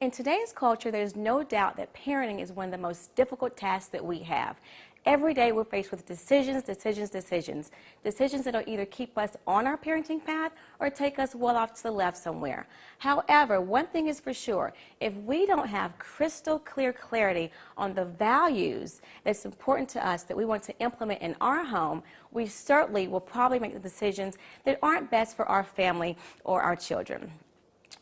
In today's culture, there's no doubt that parenting is one of the most difficult tasks that we have. Every day we're faced with decisions that'll either keep us on our parenting path or take us well off to the left somewhere. However, one thing is for sure, if we don't have crystal clear clarity on the values that's important to us that we want to implement in our home, we certainly will probably make the decisions that aren't best for our family or our children.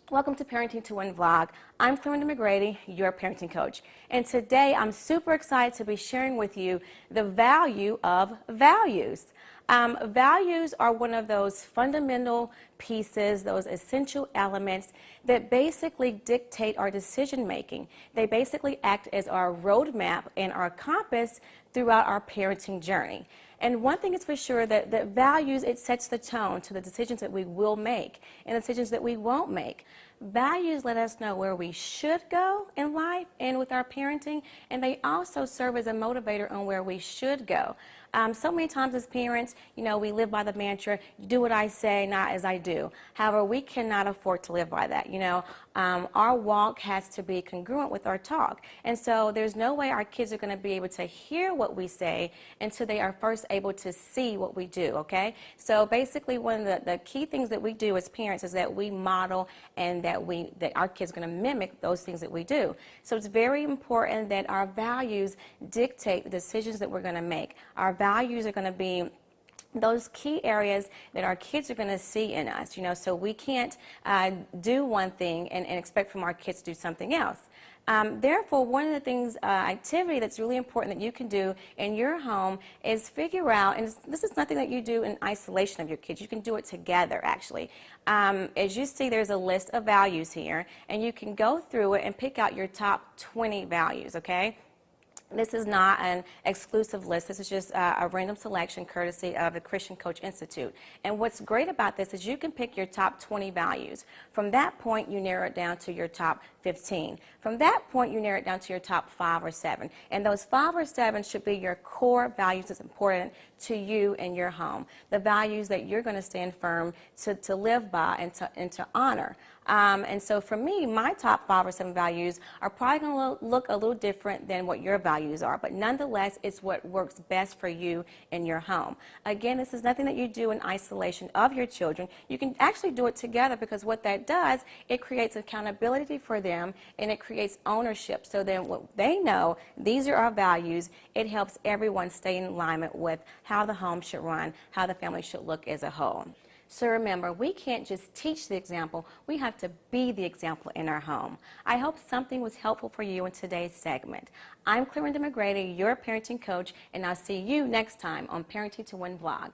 Welcome to Parenting to Win Vlog. I'm Clinton McGrady, your parenting coach. And today I'm super excited to be sharing with you the value of values. Values are one of those fundamental pieces, those essential elements that basically dictate our decision making. They basically act as our roadmap and our compass throughout our parenting journey. And one thing is for sure, that values, it sets the tone to the decisions that we will make and the decisions that we won't make. Values let us know where we should go in life and with our parenting, and they also serve as a motivator on where we should go. So many times as parents, we live by the mantra, do what I say, not as I do. However, we cannot afford to live by that. Our walk has to be congruent with our talk. And so there's no way our kids are going to be able to hear what we say until they are first able to see what we do, okay? So basically one of the key things that we do as parents is that we model and that our kids are going to mimic those things that we do. So it's very important that our values dictate the decisions that we're going to make. Our values are going to be those key areas that our kids are going to see in us, so we can't do one thing and expect from our kids to do something else. Therefore, one of the things, activity that's really important that you can do in your home is figure out, and this is nothing that you do in isolation of your kids, you can do it together actually. As you see, there's a list of values here, and you can go through it and pick out your top 20 values, okay? This is not an exclusive list. This is just a random selection courtesy of the Christian Coach Institute. And what's great about this is you can pick your top 20 values. From that point, you narrow it down to your top 15. From that point, you narrow it down to your top 5 or 7. And those 5 or 7 should be your core values that's important to you and your home. The values that you're going to stand firm to live by and to honor. And so for me, my top 5 or 7 values are probably going to look a little different than what your values are, but nonetheless, it's what works best for you in your home. Again, this is nothing that you do in isolation of your children. You can actually do it together, because what that does, it creates accountability for them and it creates ownership. So then what they know, these are our values, it helps everyone stay in alignment with how the home should run, how the family should look as a whole. So remember, we can't just teach the example, we have to be the example in our home. I hope something was helpful for you in today's segment. I'm Clinton McGrady, your parenting coach, and I'll see you next time on Parenting to Win Vlog.